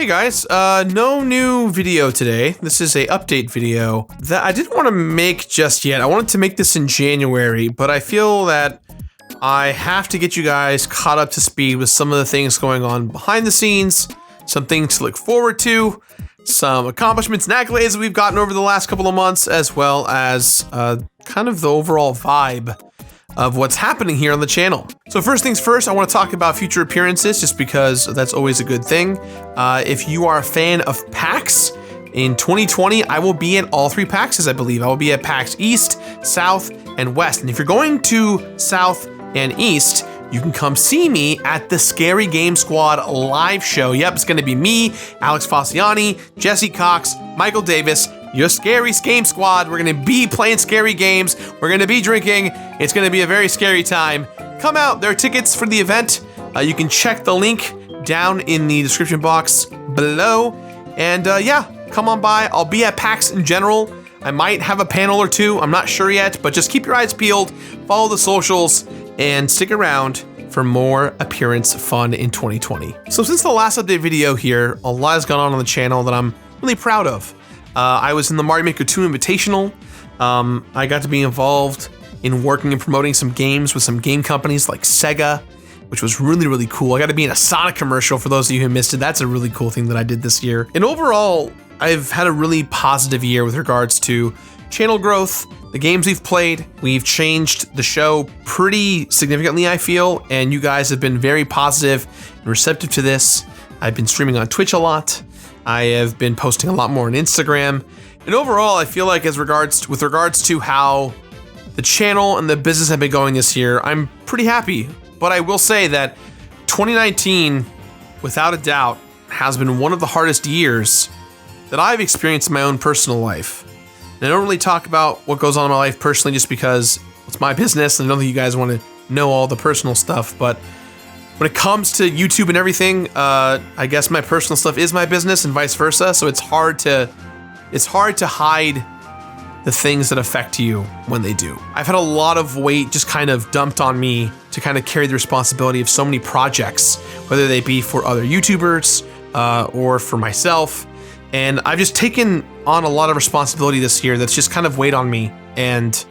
Hey guys, no new video today. This is a update video that I didn't want to make just yet. I wanted to make this in January, but I feel that I have to get you guys caught up to speed with some of the things going on behind the scenes, some things to look forward to, some accomplishments and accolades that we've gotten over the last couple of months, as well as kind of the overall vibe of what's happening here on the channel. So first things first, I want to talk about future appearances just because that's always a good thing. If you are a fan of PAX, in 2020, I will be at all three PAXs, I believe. I will be at PAX East, South, and West. And if you're going to South and East, you can come see me at the Scary Game Squad live show. Yep, it's gonna be me, Alex Fossiani, Jesse Cox, Michael Davis, your Scary Game Squad. We're gonna be playing scary games. We're gonna be drinking. It's gonna be a very scary time. Come out, there are tickets for the event. You can check the link down in the description box below. And yeah, come on by. I'll be at PAX in general. I might have a panel or two, I'm not sure yet, but just keep your eyes peeled, follow the socials, and stick around for more appearance fun in 2020. So since the last update video here, a lot has gone on the channel that I'm really proud of. I was in the Mario Maker 2 Invitational. I got to be involved in working and promoting some games with some game companies like Sega, which was really, really cool. I got to be in a Sonic commercial for those of you who missed it. That's a really cool thing that I did this year. And overall, I've had a really positive year with regards to channel growth, the games we've played. We've changed the show pretty significantly, I feel, and you guys have been very positive and receptive to this. I've been streaming on Twitch a lot. I have been posting a lot more on Instagram. And overall, I feel like with regards to how the channel and the business have been going this year, I'm pretty happy. But I will say that 2019, without a doubt, has been one of the hardest years that I've experienced in my own personal life. And I don't really talk about what goes on in my life personally just because it's my business and I don't think you guys want to know all the personal stuff. But when it comes to YouTube and everything, I guess my personal stuff is my business and vice versa. So it's hard to hide the things that affect you when they do. I've had a lot of weight just kind of dumped on me to kind of carry the responsibility of so many projects, whether they be for other YouTubers or for myself. And I've just taken on a lot of responsibility this year that's just kind of weighed on me. And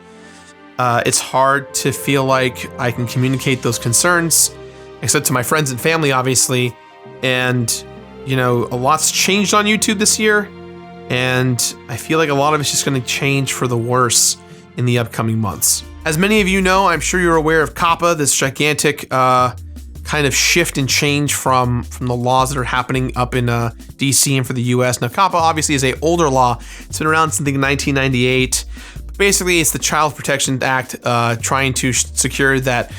it's hard to feel like I can communicate those concerns, except to my friends and family, obviously. And, you know, a lot's changed on YouTube this year. And I feel like a lot of it's just going to change for the worse in the upcoming months. As many of you know, I'm sure you're aware of COPPA, this gigantic kind of shift and change from the laws that are happening up in DC and for the US. Now, COPPA obviously is an older law. It's been around since I think 1998. Basically, it's the Child Protection Act trying to secure that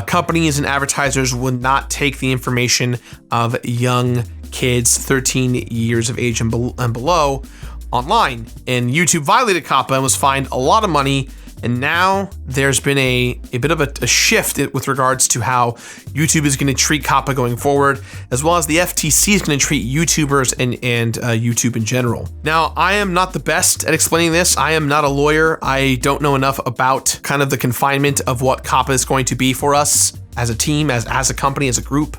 companies and advertisers would not take the information of young kids 13 years of age and below online. And YouTube violated COPPA and was fined a lot of money. And now there's been a bit of a shift with regards to how YouTube is going to treat COPPA going forward, as well as the FTC is going to treat YouTubers and YouTube in general. Now, I am not the best at explaining this. I am not a lawyer. I don't know enough about kind of the confinement of what COPPA is going to be for us as a team, as a company, as a group.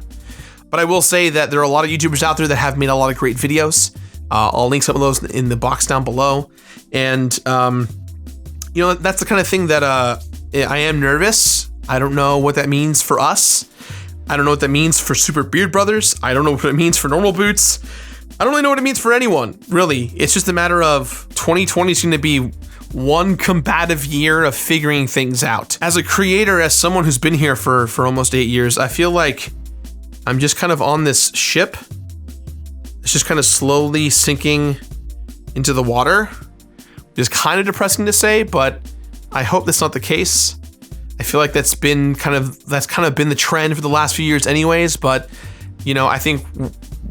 But I will say that there are a lot of YouTubers out there that have made a lot of great videos. I'll link some of those in the box down below. And, you know, that's the kind of thing that I am nervous. I don't know what that means for us. I don't know what that means for Super Beard Brothers. I don't know what it means for Normal Boots. I don't really know what it means for anyone, really. It's just a matter of 2020 is going to be one combative year of figuring things out. As a creator, as someone who's been here for almost 8 years, I feel like I'm just kind of on this ship. It's just kind of slowly sinking into the water. It's kind of depressing to say, but I hope that's not the case. I feel like that's kind of been the trend for the last few years anyways, but you know, I think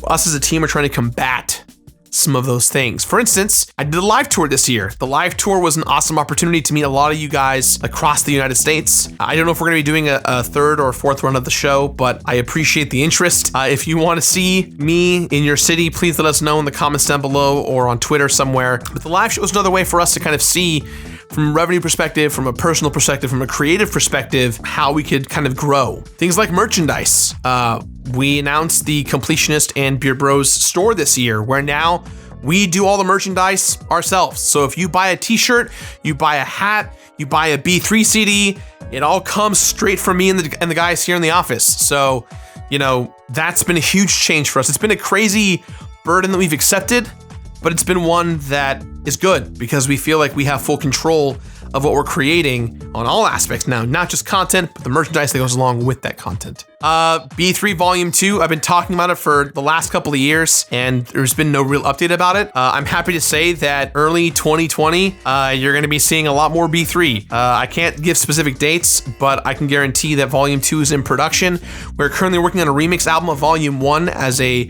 us as a team are trying to combat some of those things. For instance, I did a live tour this year. The live tour was an awesome opportunity to meet a lot of you guys across the United States. I don't know if we're going to be doing a third or fourth run of the show, but I appreciate the interest. If you want to see me in your city, please let us know in the comments down below or on Twitter somewhere. But the live show is another way for us to kind of see from a revenue perspective, from a personal perspective, from a creative perspective, how we could kind of grow. Things like merchandise. We announced the Completionist and Beer Bros store this year, where now we do all the merchandise ourselves. So if you buy a t-shirt, you buy a hat, you buy a B3 CD, it all comes straight from me and the guys here in the office. So, you know, that's been a huge change for us. It's been a crazy burden that we've accepted, but it's been one that is good because we feel like we have full control of what we're creating on all aspects now, not just content, but the merchandise that goes along with that content. B3 Volume 2, I've been talking about it for the last couple of years, and there's been no real update about it. I'm happy to say that early 2020, you're going to be seeing a lot more B3. I can't give specific dates, but I can guarantee that Volume 2 is in production. We're currently working on a remix album of Volume 1 as a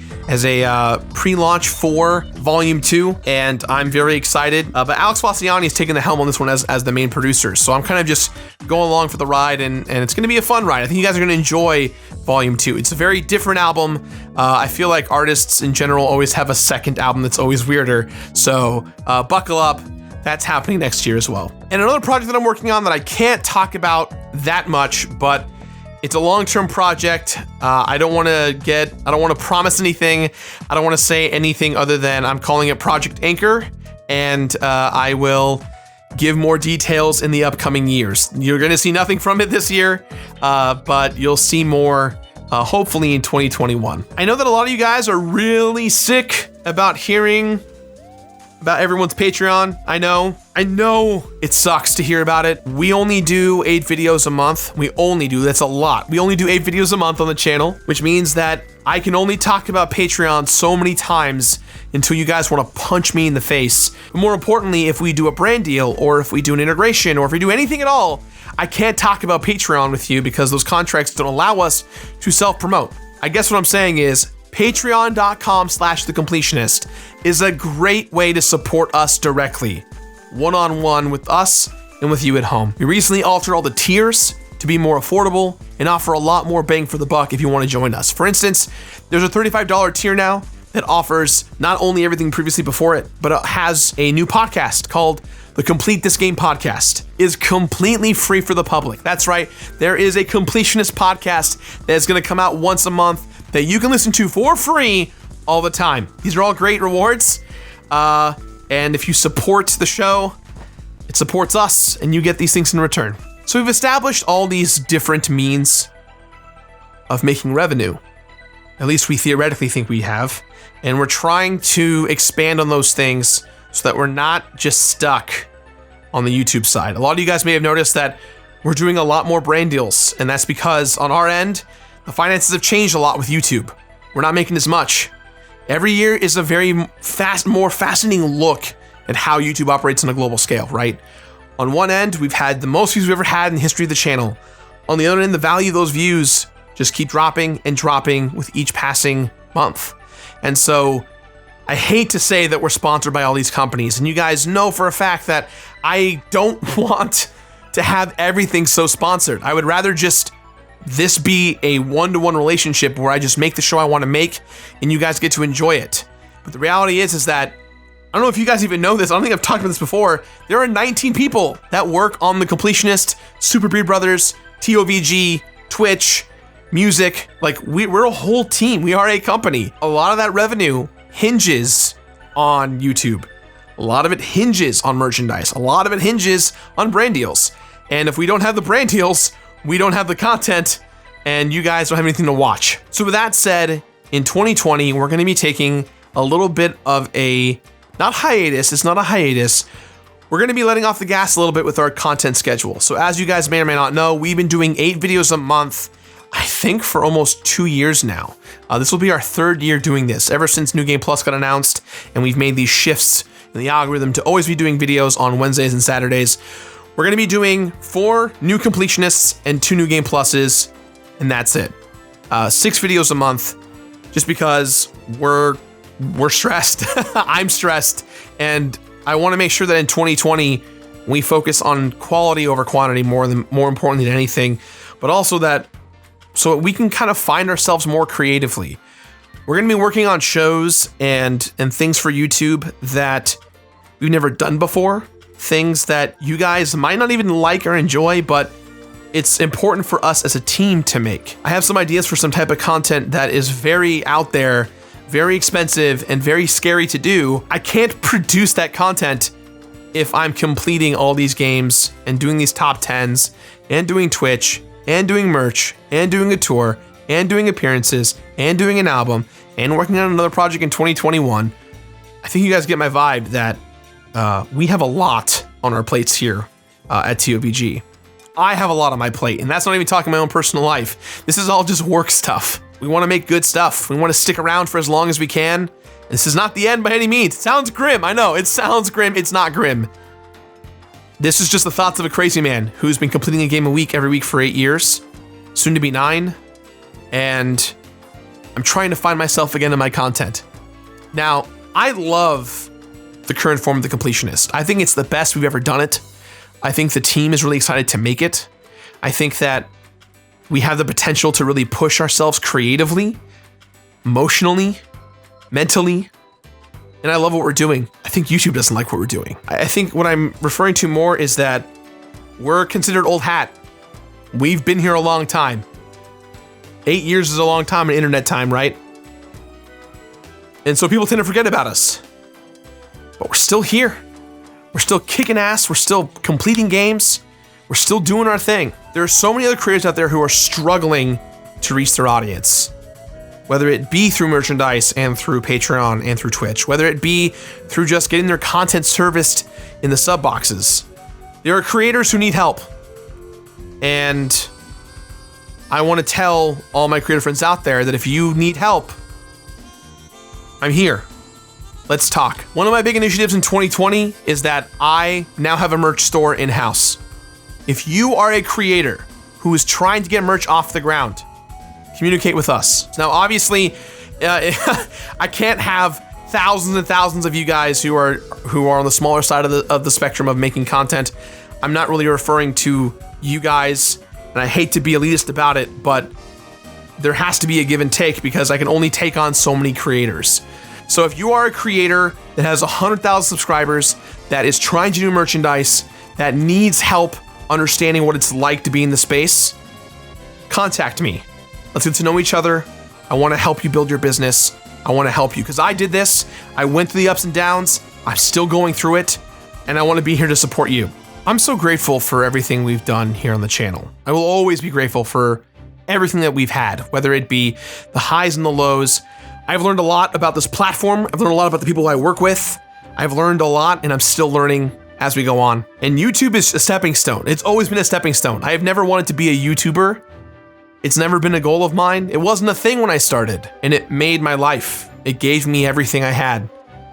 pre-launch for Volume 2, and I'm very excited. But Alex Faciani is taking the helm on this one as the main producer, so I'm kind of just going along for the ride, and it's going to be a fun ride. I think you guys are going to enjoy Volume 2. It's a very different album. I feel like artists in general always have a second album that's always weirder, so buckle up. That's happening next year as well. And another project that I'm working on that I can't talk about that much, but it's a long-term project. I don't want to promise anything. I don't want to say anything other than I'm calling it Project Anchor, and I will give more details in the upcoming years. You're going to see nothing from it this year, but you'll see more hopefully in 2021. I know that a lot of you guys are really sick about hearing about everyone's Patreon. I know it sucks to hear about it. We only do 8 videos a month. That's a lot. We only do 8 videos a month on the channel, which means that I can only talk about Patreon so many times until you guys want to punch me in the face. But more importantly, if we do a brand deal, or if we do an integration, or if we do anything at all, I can't talk about Patreon with you because those contracts don't allow us to self-promote. I guess what I'm saying is patreon.com/thecompletionist is a great way to support us directly, one-on-one with us and with you at home. We recently altered all the tiers to be more affordable and offer a lot more bang for the buck if you want to join us. For instance, there's a $35 tier now that offers not only everything previously before it, but it has a new podcast called the Complete This Game Podcast. Is completely free for the public. That's right, there is a Completionist podcast that is going to come out once a month that you can listen to for free all the time. These are all great rewards, and if you support the show, it supports us, and you get these things in return. So we've established all these different means of making revenue. At least we theoretically think we have, and we're trying to expand on those things so that we're not just stuck on the YouTube side. A lot of you guys may have noticed that we're doing a lot more brand deals, and that's because on our end, the finances have changed a lot with YouTube. We're not making as much. Every year is a very more fascinating look at how YouTube operates on a global scale, right? On one end, we've had the most views we've ever had in the history of the channel. On the other end, the value of those views just keep dropping and dropping with each passing month. And so I hate to say that we're sponsored by all these companies, and you guys know for a fact that I don't want to have everything so sponsored. I would rather just this be a one-to-one relationship where I just make the show I want to make and you guys get to enjoy it. But the reality is that, I don't know if you guys even know this, I don't think I've talked about this before, there are 19 people that work on the Completionist, Super Beard Brothers, TOVG, Twitch, music. Like, we're a whole team. We are a company. A lot of that revenue hinges on YouTube. A lot of it hinges on merchandise. A lot of it hinges on brand deals. And if we don't have the brand deals, we don't have the content, and you guys don't have anything to watch. So with that said, in 2020, we're going to be taking a little bit of a, not hiatus, it's not a hiatus, we're going to be letting off the gas a little bit with our content schedule. So as you guys may or may not know, we've been doing 8 videos a month, I think for almost 2 years now. This will be our 3rd year doing this, ever since New Game Plus got announced, and we've made these shifts in the algorithm to always be doing videos on Wednesdays and Saturdays. We're going to be doing 4 new Completionists and 2 New Game Pluses, and that's it. 6 videos a month, just because we're stressed. I'm stressed, and I want to make sure that in 2020 we focus on quality over quantity more importantly than anything, but also that so we can kind of find ourselves more creatively. We're going to be working on shows and things for YouTube that we've never done before. things that you guys might not even like or enjoy, but it's important for us as a team to make. I have some ideas for some type of content that is very out there, very expensive, and very scary to do. I can't produce that content if I'm completing all these games and doing these top 10s and doing Twitch and doing merch and doing a tour and doing appearances and doing an album and working on another project in 2021. I think you guys get my vibe that we have a lot on our plates here at TOVG. I have a lot on my plate, and that's not even talking my own personal life. This is all just work stuff. We want to make good stuff. We want to stick around for as long as we can. This is not the end by any means. It sounds grim. I know, it sounds grim. It's not grim. This is just the thoughts of a crazy man who's been completing a game a week every week for 8 years, soon to be 9, and I'm trying to find myself again in my content. Now, I love the current form of the Completionist. I think it's the best we've ever done it. I think the team is really excited to make it. I think that we have the potential to really push ourselves creatively, emotionally, mentally, and I love what we're doing. I think YouTube doesn't like what we're doing. I think what I'm referring to more is that we're considered old hat. We've been here a long time. 8 years is a long time in internet time, right? And so people tend to forget about us. But we're still here. We're still kicking ass. We're still completing games. We're still doing our thing. There are so many other creators out there who are struggling to reach their audience, whether it be through merchandise and through Patreon and through Twitch, whether it be through just getting their content serviced in the sub boxes. There are creators who need help. And I want to tell all my creator friends out there that if you need help, I'm here. Let's talk. One of my big initiatives in 2020 is that I now have a merch store in-house. If you are a creator who is trying to get merch off the ground, communicate with us. Now, obviously, I can't have thousands and thousands of you guys who are on the smaller side of the spectrum of making content. I'm not really referring to you guys, and I hate to be elitist about it, but there has to be a give and take because I can only take on so many creators. So if you are a creator that has 100,000 subscribers, that is trying to do merchandise, that needs help understanding what it's like to be in the space, contact me. Let's get to know each other. I want to help you build your business. I want to help you because I did this. I went through the ups and downs. I'm still going through it, and I want to be here to support you. I'm so grateful for everything we've done here on the channel. I will always be grateful for everything that we've had, whether it be the highs and the lows. I've learned a lot about this platform. I've learned a lot about the people I work with. I've learned a lot, and I'm still learning as we go on. And YouTube is a stepping stone. It's always been a stepping stone. I have never wanted to be a YouTuber. It's never been a goal of mine. It wasn't a thing when I started, and it made my life. It gave me everything I had.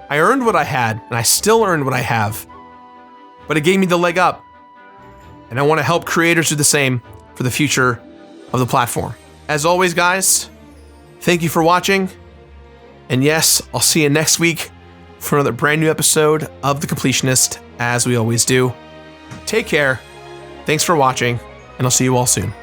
I earned what I had, and I still earned what I have. But it gave me the leg up. And I want to help creators do the same for the future of the platform. As always, guys, thank you for watching. And yes, I'll see you next week for another brand new episode of The Completionist, as we always do. Take care, thanks for watching, and I'll see you all soon.